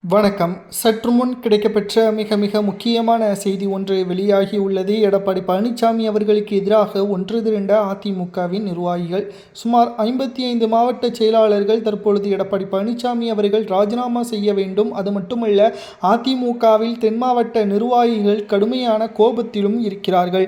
வணக்கம். சற்று முன் கிடைக்கப்பெற்ற மிக மிக முக்கியமான செய்தி ஒன்று வெளியாகி உள்ளது. எடப்பாடி பழனிசாமி அவர்களுக்கு எதிராக ஒன்று திரண்ட அதிமுகவின் நிர்வாகிகள். சுமார் 55 மாவட்ட செயலாளர்கள் தற்பொழுது எடப்பாடி பழனிசாமி அவர்கள் ராஜினாமா செய்ய வேண்டும், அது மட்டுமல்ல அதிமுகவில் தென் மாவட்ட நிர்வாகிகள் கடுமையான கோபத்திலும் இருக்கிறார்கள்.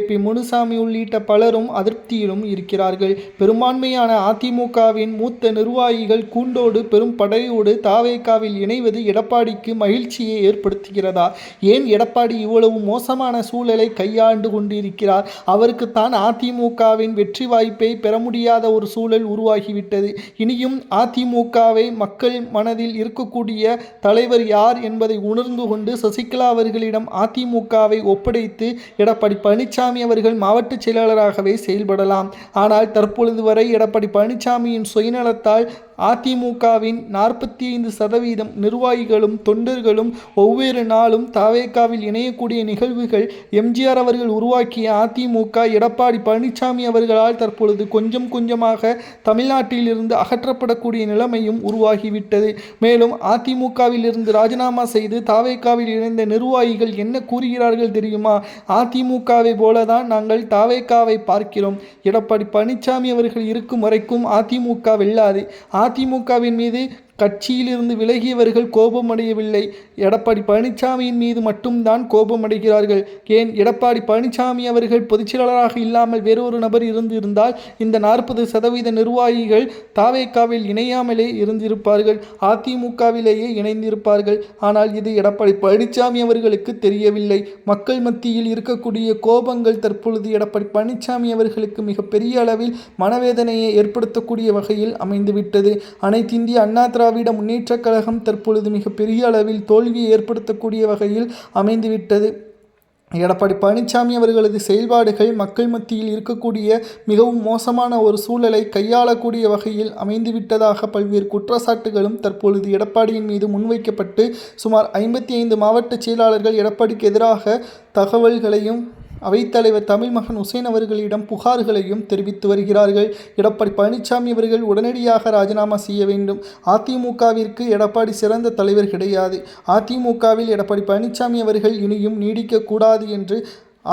பி முனுசாமி உள்ளிட்ட பலரும் அதிருப்தியிலும் இருக்கிறார்கள். பெரும்பான்மையான அதிமுகவின் மூத்த நிர்வாகிகள் கூண்டோடு பெரும் படையோடு தாவேகாவில் இணைவது எடப்பாடிக்கு மகிழ்ச்சியை ஏற்படுத்துகிறதா? ஏன் எடப்பாடி இவ்வளவு மோசமான சூழலை கையாண்டு கொண்டிருக்கிறார்? அவருக்குத்தான் அதிமுகவின் வெற்றி வாய்ப்பை பெற முடியாத ஒரு சூழல் உருவாகிவிட்டது. இனியும் அதிமுகவை மக்கள் மனதில் இருக்கக்கூடிய தலைவர் யார் என்பதை உணர்ந்து கொண்டு சசிகலா அவர்களிடம் அதிமுகவை ஒப்படைத்து எடப்பாடி பழனிசாமி அவர்கள் மாவட்ட செயலாளராகவே செயல்படலாம். ஆனால் தற்பொழுது வரை எடப்பாடி பழனிசாமியின் சுயநலத்தால் அதிமுகவின் 45% நிர்வாகிகளும் தொண்டர்களும் ஒவ்வொரு நாளும் தாவேகாவில் இணையக்கூடிய நிகழ்வுகள் எம்ஜிஆர் அவர்கள் உருவாக்கிய அதிமுக எடப்பாடி பழனிசாமி அவர்களால் தற்பொழுது கொஞ்சம் கொஞ்சமாக தமிழ்நாட்டில் இருந்து அகற்றப்படக்கூடிய நிலைமையும் உருவாகிவிட்டது. மேலும் அதிமுகவில் இருந்து ராஜினாமா செய்து தாவேகாவில் இணைந்த நிர்வாகிகள் என்ன கூறுகிறார்கள் தெரியுமா? அதிமுகவை போலதான் நாங்கள் தாவேகாவை பார்க்கிறோம். எடப்பாடி பழனிசாமி அவர்கள் இருக்கும் வரைக்கும் அதிமுக வெல்லாது. அதிமுகவின் மீது கட்சியிலிருந்து விலகியவர்கள் கோபமடையவில்லை. எடப்பாடி பழனிசாமியின் மீது மட்டும்தான் கோபமடைகிறார்கள். ஏன், எடப்பாடி பழனிசாமி அவர்கள் பொதுச்செயலாளராக இல்லாமல் வேறொரு நபர் இருந்திருந்தால் இந்த 40% நிர்வாகிகள் தாவேகாவில் இணையாமலே இருந்திருப்பார்கள், அதிமுகவிலேயே இணைந்திருப்பார்கள். ஆனால் இது எடப்பாடி பழனிசாமி அவர்களுக்கு தெரியவில்லை. மக்கள் மத்தியில் இருக்கக்கூடிய கோபங்கள் தற்பொழுது எடப்பாடி பழனிசாமி அவர்களுக்கு மிகப்பெரிய அளவில் மனவேதனையை ஏற்படுத்தக்கூடிய வகையில் அமைந்துவிட்டது. அனைத்து இந்திய அண்ணா திராவிட முன்னேற்றக் கழகம் தற்பொழுது மிகப்பெரிய அளவில் தோல்வியை ஏற்படுத்தக்கூடிய வகையில் அமைந்துவிட்டது. எடப்பாடி பழனிசாமி அவர்களது செயல்பாடுகள் மக்கள் மத்தியில் இருக்கக்கூடிய மிகவும் மோசமான ஒரு சூழலை கையாளக்கூடிய வகையில் அமைந்துவிட்டதாக பல்வேறு குற்றச்சாட்டுகளும் தற்பொழுது எடப்பாடியின் மீது முன்வைக்கப்பட்டு சுமார் 55 மாவட்ட செயலாளர்கள் எடப்பாடிக்கு எதிராக தகவல்களையும் அவைத்தலைவர் தமிழ்மகன் உசேன் அவர்களிடம் புகார்களையும் தெரிவித்து வருகிறார்கள். எடப்பாடி பழனிசாமி அவர்கள் உடனடியாக ராஜினாமா செய்ய வேண்டும். அதிமுகவிற்கு எடப்பாடி சிறந்த தலைவர் கிடையாது. அதிமுகவில் எடப்பாடி பழனிசாமி அவர்கள் இனியும் நீடிக்கக்கூடாது என்று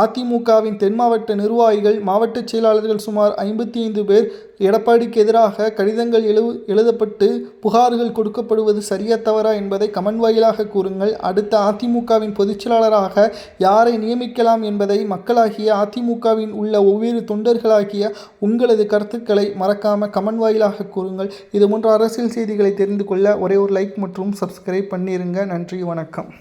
அதிமுகவின் தென் மாவட்ட நிர்வாகிகள் மாவட்ட செயலாளர்கள் சுமார் 55 பேர் எடப்பாடிக்கு எதிராக கடிதங்கள் எழுதப்பட்டு புகார்கள் கொடுக்கப்படுவது சரியா தவறா என்பதை கமெண்ட் வாயிலாக கூறுங்கள். அடுத்த அதிமுகவின் பொதுச்செயலாளராக யாரை நியமிக்கலாம் என்பதை மக்களாகிய அதிமுகவின் உள்ள ஒவ்வொரு தொண்டர்களாகிய உங்களது கருத்துக்களை மறக்காமல் கமெண்ட் வாயிலாக கூறுங்கள். இது போன்ற அரசியல் செய்திகளை தெரிந்து கொள்ள ஒரே ஒரு லைக் மற்றும் சப்ஸ்கிரைப் பண்ணிருங்க. நன்றி, வணக்கம்.